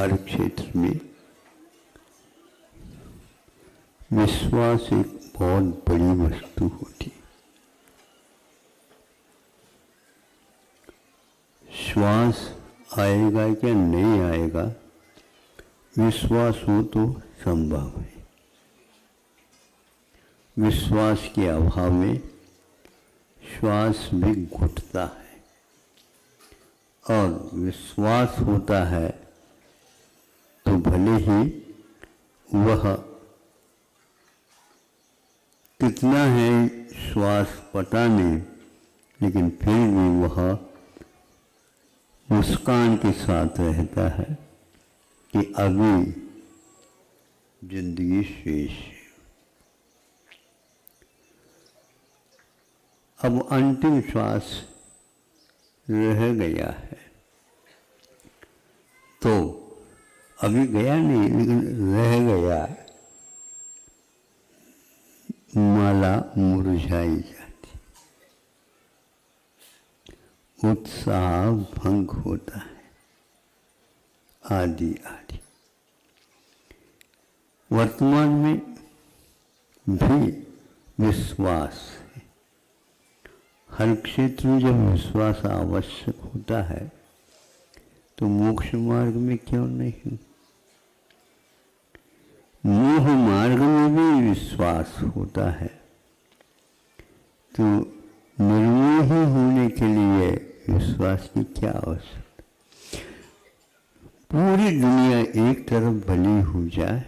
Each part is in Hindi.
हर क्षेत्र में विश्वास एक बहुत बड़ी वस्तु होती। श्वास आएगा क्या नहीं आएगा, विश्वास हो तो संभव है। विश्वास के अभाव में श्वास भी घुटता है, और विश्वास होता है तो भले ही वह कितना है श्वास पता नहीं, लेकिन फिर भी वह मुस्कान के साथ रहता है कि अभी जिंदगी शेष है। अब अंतिम श्वास रह गया है, तो अभी गया नहीं लेकिन रह गया, माला मुरझाई जाती, उत्साह भंग होता है, आदि आदि। वर्तमान में भी विश्वास है। हर क्षेत्र में जब विश्वास आवश्यक होता है तो मोक्ष मार्ग में क्यों नहीं? मोह मार्ग में भी विश्वास होता है, तो निर्मोही होने के लिए विश्वास की क्या आवश्यकता? पूरी दुनिया एक तरफ भली हो जाए,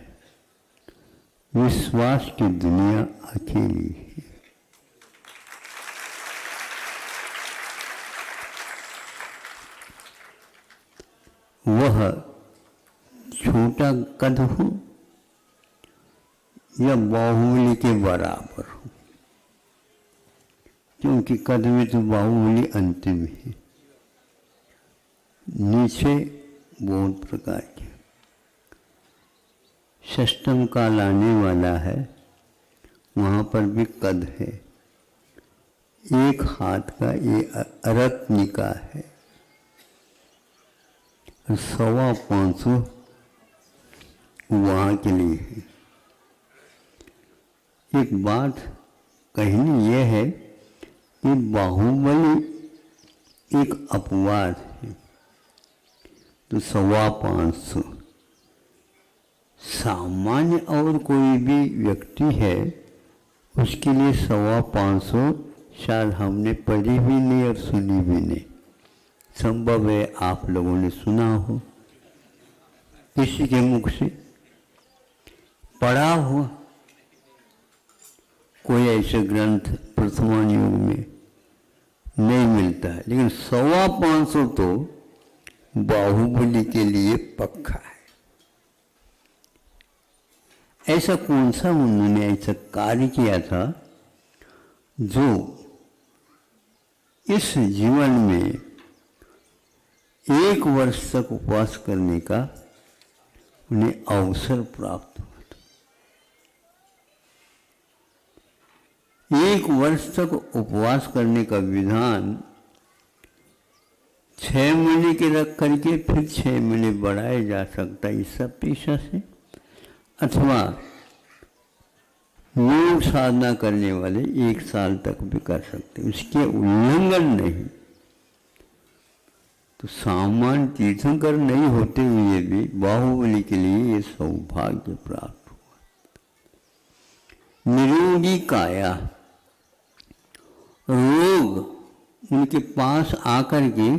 विश्वास की दुनिया अकेली है। वह छोटा कद हो या बाहुबली के बराबर हो, क्योंकि कद में तो बाहुबली अंतिम है, नीचे बहुत प्रकार के। षष्टम काल आने वाला है, वहाँ पर भी कद है, एक हाथ का ये अरत्निका है, 525 वहाँ के लिए है। एक बात कहनी यह है कि बाहुबली एक अपवाद है, तो 525 सामान्य और कोई भी व्यक्ति है उसके लिए 525 शायद हमने पढ़ी भी नहीं और सुनी भी नहीं। संभव है आप लोगों ने सुना हो, किसी के मुख से पढ़ा हो, कोई ऐसे ग्रंथ वर्तमान युग में नहीं मिलता है, लेकिन 525 तो बाहुबली के लिए पक्का है। ऐसा कौन सा उन्होंने ऐसा कार्य किया था जो इस जीवन में 1 वर्ष तक उपवास करने का उन्हें अवसर प्राप्त हुआ? 1 वर्ष तक उपवास करने का विधान 6 महीने के रख करके फिर 6 महीने बढ़ाया जा सकता है इस पेशा से, अथवा योग साधना करने वाले 1 साल तक भी कर सकते, उसके उल्लंघन नहीं। तो सामान्य तीर्थंकर नहीं होते हुए भी बाहुबली के लिए ये सौभाग्य प्राप्त हुआ। निरोगी काया, रोग उनके पास आकर के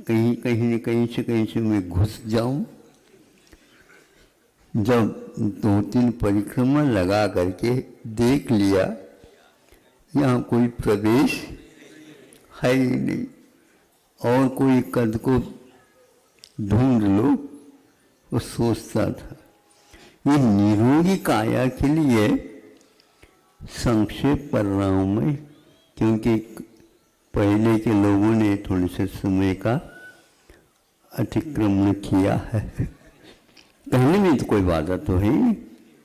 कहीं कहीं न कहीं से मैं घुस जाऊं, जब 2-3 परिक्रमा लगा करके देख लिया यहाँ कोई प्रवेश है ही नहीं, और कोई कद को ढूंढ लो, वो सोचता था। ये निरोगी काया के लिए संक्षेप कर रहा हूँ मैं, क्योंकि पहले के लोगों ने थोड़े से समय का अतिक्रमण किया है। कहने में तो कोई बात तो है ही,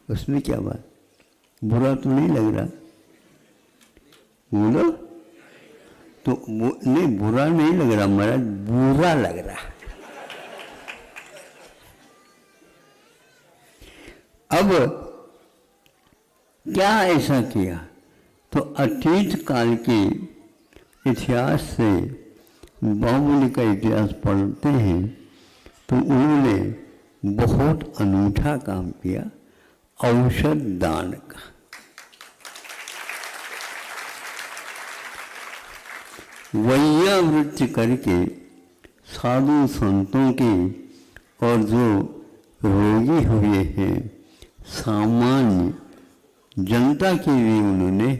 उसमें क्या बात, बुरा तो नहीं लग रहा? बोलो तो नहीं, बुरा नहीं लग रहा महाराज, बुरा लग रहा। अब क्या ऐसा किया? तो अतीत काल के इतिहास से बाहुबली का इतिहास पढ़ते हैं तो उन्होंने बहुत अनूठा काम किया, औषध दान का। वैयावृत्ति करके साधु संतों के और जो रोगी हुए हैं सामान्य जनता के भी उन्होंने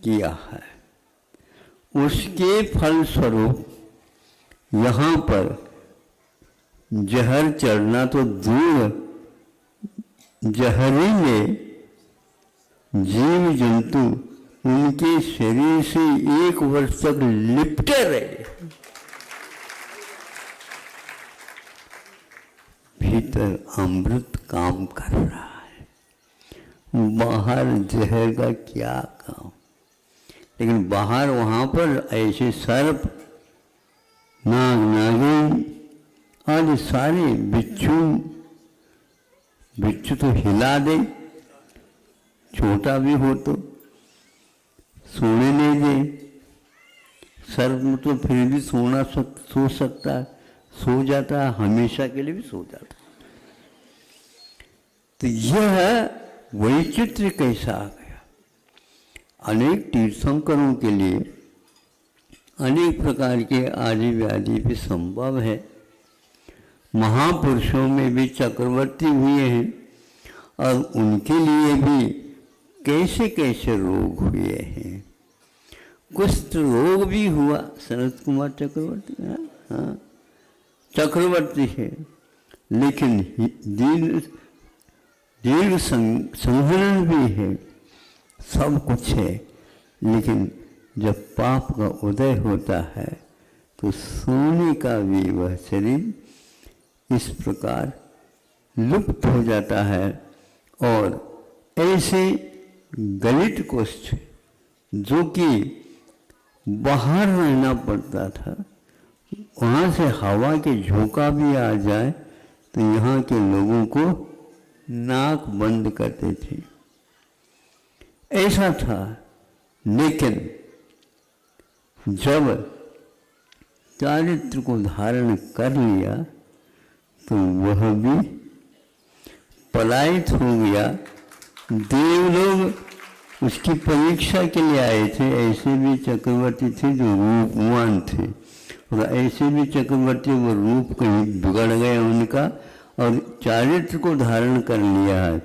किया है। उसके फलस्वरूप यहाँ पर जहर चढ़ना तो दूर, जहरीले जीव जंतु उनके शरीर से 1 वर्ष तक लिपटे रहे, भीतर अमृत काम कर रहा है, बाहर जहर का क्या काम। लेकिन बाहर वहाँ पर ऐसे सर्प, नाग नागिन आदि सारे बिच्छू तो हिला दे, छोटा भी हो तो सोने नहीं दे। सर्प में तो फिर भी सो सकता है, सो जाता है, हमेशा के लिए भी सो जाता है। तो यह वैचित्र कैसा आ गया? अनेक तीर्थंकरों के लिए अनेक प्रकार के आदि व्याधि भी संभव है। महापुरुषों में भी चक्रवर्ती हुए हैं और उनके लिए भी कैसे कैसे रोग हुए हैं। कुष्ठ रोग भी हुआ, सनत कुमार चक्रवर्ती, हाँ चक्रवर्ती है, लेकिन दीर्घ संहरण भी है, सब कुछ है। लेकिन जब पाप का उदय होता है तो सोने का भी वह शरीर इस प्रकार लुप्त हो जाता है। और ऐसे गलित कुष्ठ जो कि बाहर रहना पड़ता था, वहाँ से हवा के झोंका भी आ जाए तो यहाँ के लोगों को नाक बंद करते थे, ऐसा था। लेकिन जब चारित्र को धारण कर लिया तो वह भी पलायित हो गया। देवलोग उसकी परीक्षा के लिए आए थे। ऐसे भी चक्रवर्ती थे जो रूपवान थे, और ऐसे भी चक्रवर्ती वो रूप कहीं बिगड़ गया उनका और चारित्र को धारण कर लिया है।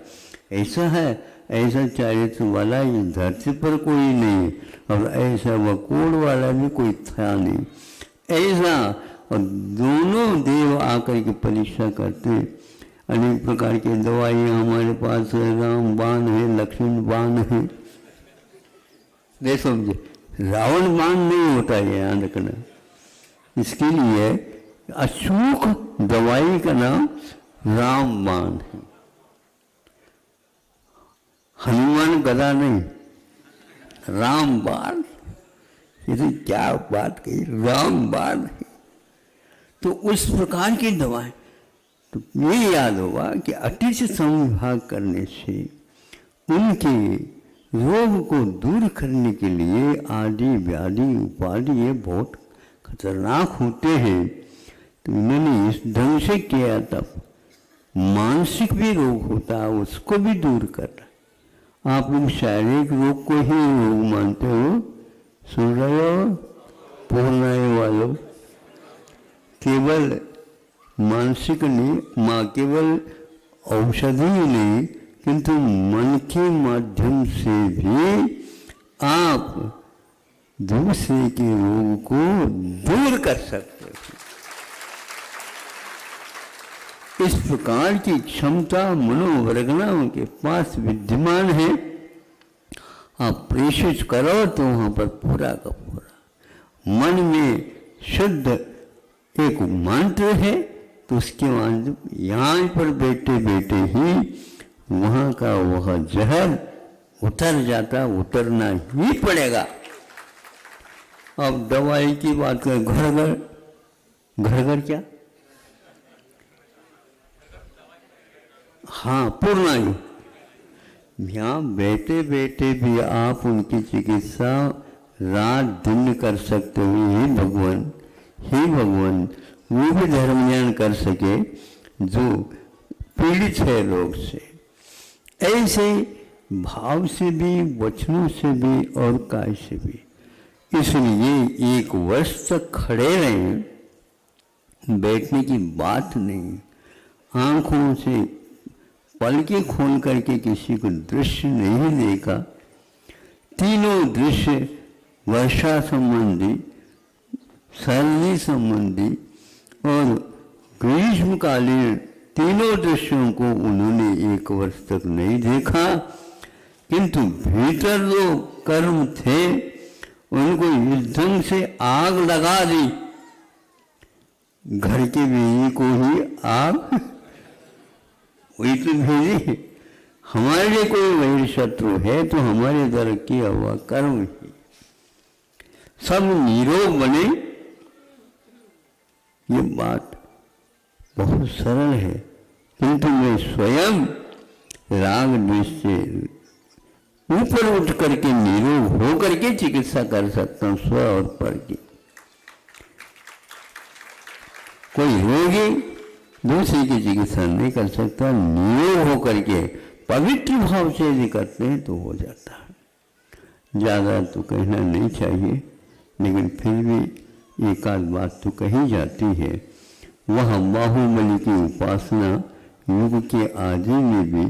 ऐसा है, ऐसा चारित्र वाला इस धरती पर कोई नहीं, और ऐसा वकोड़ वाला भी कोई था नहीं। ऐसा, और दोनों देव आकर के परीक्षा करते। अनेक प्रकार की दवाइयाँ हमारे पास है, राम बाण है, लक्ष्मण बाण है, नहीं समझे, रावण बाण नहीं होता है, याद रखना। इसके लिए अचूक दवाई का नाम राम बाण है। हनुमान गदा नहीं, राम बाण। ये तो क्या बात कही, राम बाण है। तो उस प्रकार की दवाएं, तो ये याद होगा कि अतिशय संविभाग करने से उनके रोग को दूर करने के लिए आदि व्याधि उपाधि ये बहुत खतरनाक होते हैं। तो इन्होंने इस ढंग से किया। तब मानसिक भी रोग होता है, उसको भी दूर करना। आप लोग शारीरिक रोग को ही रोग मानते हो, सुन रहे हो पूर्णाय वालों? केवल मानसिक नहीं, केवल औषधि नहीं, किंतु मन के माध्यम से भी आप दूसरे के रोग को दूर कर सकते हो। इस प्रकार की क्षमता मनोवरगनाओं के पास विद्यमान है। आप प्रेषित करो तो वहाँ पर पूरा का पूरा मन में शुद्ध एक मंत्र है, तो उसके बाद यहाँ पर बैठे बैठे ही वहाँ का वह जहर उतर जाता, उतरना ही पड़ेगा। अब दवाई की बात करें, घर घर क्या, हाँ पूर्णायु, यहाँ बैठे बैठे भी आप उनकी चिकित्सा रात दिन कर सकते हो। हे भगवान, हे भगवान, वो भी धर्म ज्ञान कर सके जो पीड़ित है रोग से। ऐसे भाव से भी, वचनों से भी और काय से भी। इसलिए 1 वर्ष तक खड़े रहें, बैठने की बात नहीं। आंखों से पलकें खोल करके किसी को दृश्य नहीं देखा। तीनों दृश्य, वर्षा संबंधी, सर्दी संबंधी और ग्रीष्मकालीन, तीनों दृश्यों को उन्होंने 1 वर्ष तक नहीं देखा। किंतु भीतर जो कर्म थे उनको इस ढंग से आग लगा दी, घर के बीवी को ही आग वही तो भेजी। हमारे लिए कोई वैर शत्रु है तो हमारे द्वारा किया हुआ कर्म ही। सब निरोग बने, ये बात बहुत सरल है, किंतु मैं स्वयं राग द्वेष से ऊपर उठ करके निरोग हो करके चिकित्सा कर सकता हूँ, स्व और पर की। कोई रोगी दूसरे की चिकित्सा नहीं कर सकता, निरोग हो करके पवित्र भाव से यदि करते हैं तो हो जाता है। ज़्यादा तो कहना नहीं चाहिए, लेकिन फिर भी एक आध बात तो कही जाती है। वह बाहुबली की उपासना युग के आदि में भी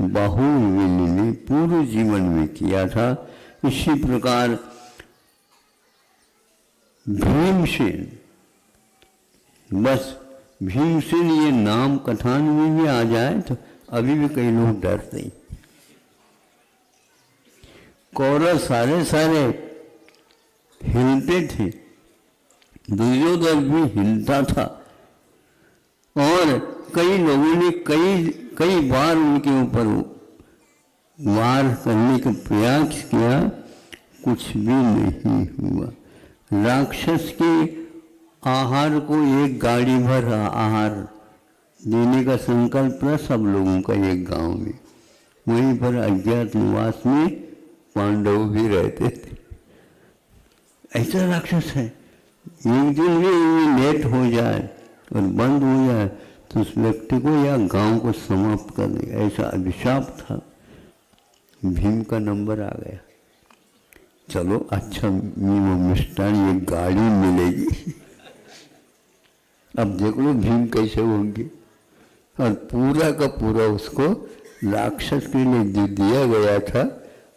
बाहुबली ने पूर्व जीवन में किया था। इसी प्रकार भीमसेन, बस भीमसेन ये नाम कथान में भी आ जाए तो अभी भी कई लोग डरते हैं। कौरव सारे सारे हिलते थे, दुर्योधन भी हिलता था, और कई लोगों ने कई बार उनके ऊपर वार करने का प्रयास किया, कुछ भी नहीं हुआ। राक्षस के आहार को 1 गाड़ी भर आहार देने का संकल्प था सब लोगों का एक गांव में। वहीं पर अज्ञात निवास में पांडव भी रहते थे। ऐसा राक्षस है, एक दिन भी लेट हो जाए और बंद हो जाए तो उस व्यक्ति को या गांव को समाप्त कर दे, ऐसा अभिशाप था। भीम का नंबर आ गया, चलो अच्छा मिष्टान ये गाड़ी मिलेगी। अब देख लो भीम कैसे होंगे। और पूरा का पूरा उसको राक्षस के लिए जो दिया गया था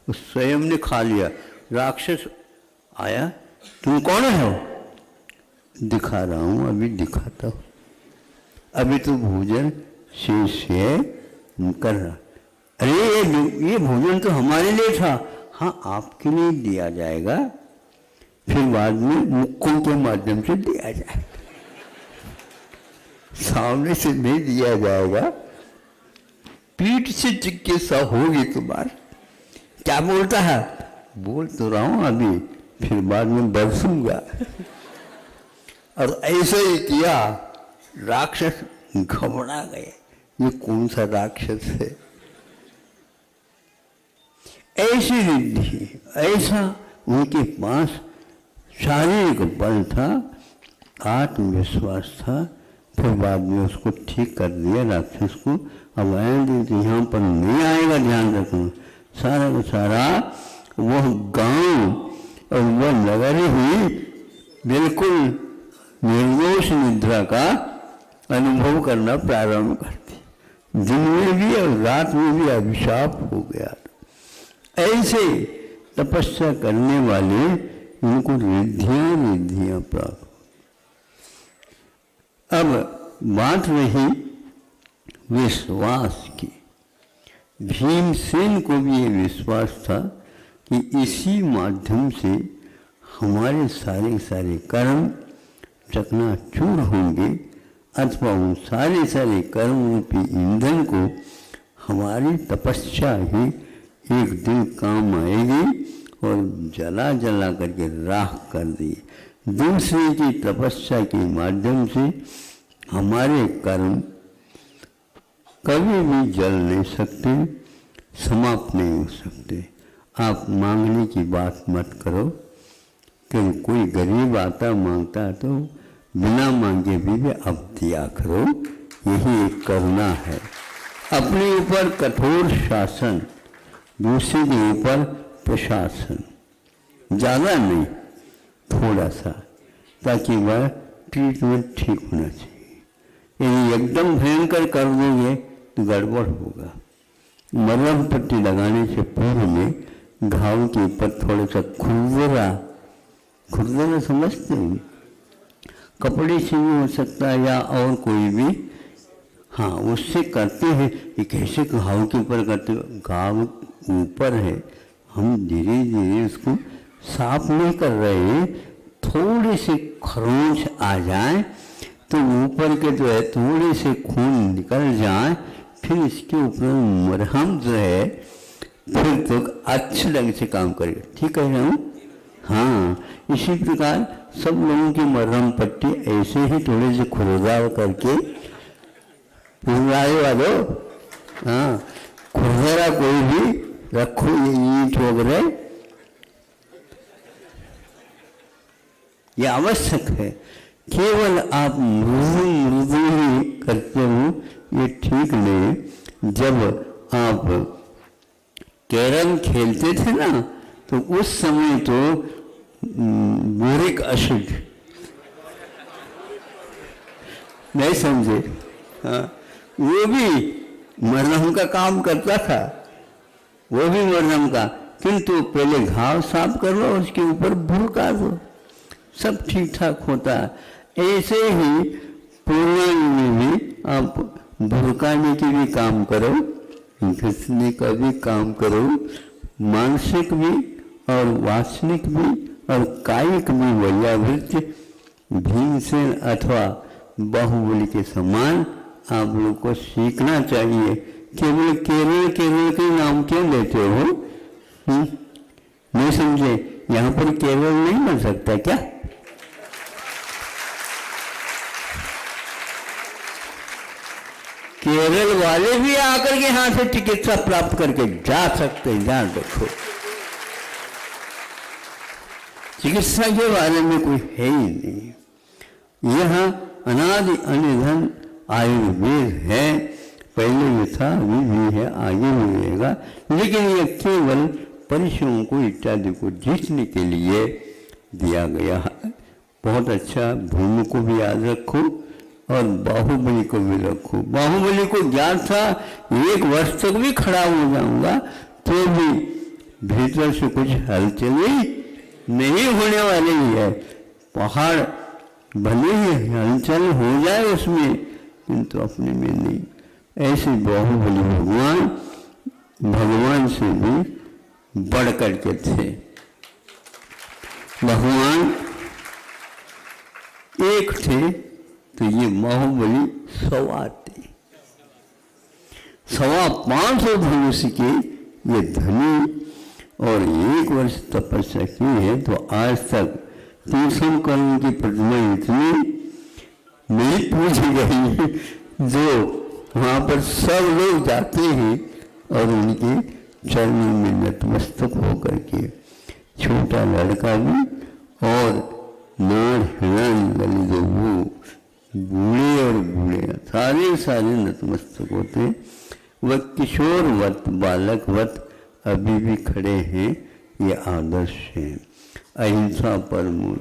उस स्वयं ने खा लिया। राक्षस आया, तुम कौन हो? दिखा रहा हूँ, अभी दिखाता हूँ, अभी तो भोजन शेष है कर रहा। अरे ये भोजन तो हमारे लिए था। हाँ, आपके लिए दिया जाएगा, फिर बाद में मुक्कों के माध्यम से दिया जाएगा, सामने से नहीं दिया जाएगा, पीठ से चिकित्सा होगी तुम्हारी। क्या बोलता है? बोल तो रहा हूं अभी, फिर बाद में बरसूंगा। और ऐसे ही किया, राक्षस घबरा गए, ये कौन सा राक्षस है। ऐसी रिद्धि, ऐसा उनके पास शारीरिक बल था, आत्मविश्वास था। फिर बाद में उसको ठीक कर दिया राक्षस को। अब आएंगे यहाँ पर नहीं आएगा, ध्यान रखना। सारा का सारा वह गांव और वह नगर ही बिल्कुल निर्दोष निद्रा का अनुभव करना प्रारंभ करती। दिन में भी और रात में भी अभिशाप हो गया। ऐसे तपस्या करने वाले उनको रिद्धियां प्राप्त। अब बात रही विश्वास की। भीमसेन को भी ये विश्वास था कि इसी माध्यम से हमारे सारे सारे कर्म चकनाचूर होंगे, अथवा उन सारे सारे कर्म रूपी ईंधन को हमारी तपस्या ही एक दिन काम आएगी और जला जला करके राख कर दी। दूसरे की तपस्या के माध्यम से हमारे कर्म कभी भी जल नहीं सकते, समाप्त नहीं हो सकते। आप मांगने की बात मत करो कि कोई गरीब आता मांगता है तो बिना मांगे भी अब दिया करो, यही एक करुणा है। अपने ऊपर कठोर शासन, दूसरे के ऊपर प्रशासन, ज़्यादा नहीं थोड़ा सा, ताकि वह ट्रीटमेंट ठीक होना चाहिए। यदि एकदम भयंकर कर दोगे तो गड़बड़ होगा। मरहम पट्टी लगाने से पूर्व में घाव के ऊपर थोड़ा सा खुरदरा समझते हैं, कपड़े से भी हो सकता है या और कोई भी, हाँ उससे करते हैं। ये कैसे घाव के ऊपर करते हो? घाव ऊपर है, हम धीरे धीरे उसको साफ नहीं कर रहे हैं, थोड़े से खरोंच आ जाए तो ऊपर के जो है थोड़े से खून निकल जाए, फिर इसके ऊपर मरहम जो है फिर तो अच्छे ढंग से काम करेगा। ठीक है ना? हाँ, इसी प्रकार सब लोगों की मरहम पट्टी ऐसे ही थोड़े से खुरदरा करके वालों, हाँ खुरदरा कोई भी रखो, ये ईंट वगैरह ये आवश्यक है। केवल आप मृदु ही करते हो ये ठीक नहीं। जब आप कैरम खेलते थे ना तो उस समय तो बोरिक एसिड नहीं समझे, हाँ वो भी मरहम का काम करता था, वो भी मरहम का, किंतु पहले घाव साफ कर लो, उसके ऊपर भुरका दो, सब ठीक ठाक होता है। ऐसे ही पूर्वांग में भी आप भुरकाने की भी काम करो, घिसने का भी काम करो, मानसिक भी और वासनिक भी और कायिक भी वैयावृत्ति भीमसेन अथवा बाहुबली के समान आप लोग को सीखना चाहिए। केवल केरल केरल के नाम क्यों लेते हो? नहीं समझे? यहाँ पर केरल नहीं बन सकता क्या? केरल वाले भी आकर के यहाँ से चिकित्सा प्राप्त करके जा सकते हैं, ध्यान रखो। चिकित्सा के बारे में कोई है ही नहीं। यहाँ अनादि अनिधन आयुर्वेद है, पहले भी था, अभी भी है, आगे भी रहेगा, लेकिन यह केवल पशुओं को इत्यादि को जीतने के लिए दिया गया है। बहुत अच्छा, भूमि को भी याद रखो और बाहुबली को भी रखो। बाहुबली को ज्ञात था 1 वर्ष तक भी खड़ा हो जाऊंगा तो भी भीतर से कुछ हलचल नहीं होने वाली है। पहाड़ भले ही हलचल हो जाए उसमें, किंतु अपने में नहीं। ऐसे बाहुबली भगवान से भी बढ़ करके थे। भगवान एक थे तो ये बाहुबली 100 थे, 525 धनुष के ये धनी, और 1 वर्ष तपस्या की है तो आज तक तीर्थम कर्ण की प्रतिमा इतनी नहीं पूजी गई, जो वहाँ पर सब लोग जाते हैं और उनके चरणों में नतमस्तक होकर के, छोटा लड़का भी और नार हिरण ललित वो बूढ़े और बूढ़े सारे नतमस्तक होते हैं। वह किशोरवत बालकवत अभी भी खड़े हैं। ये आदर्श है। अहिंसा परमो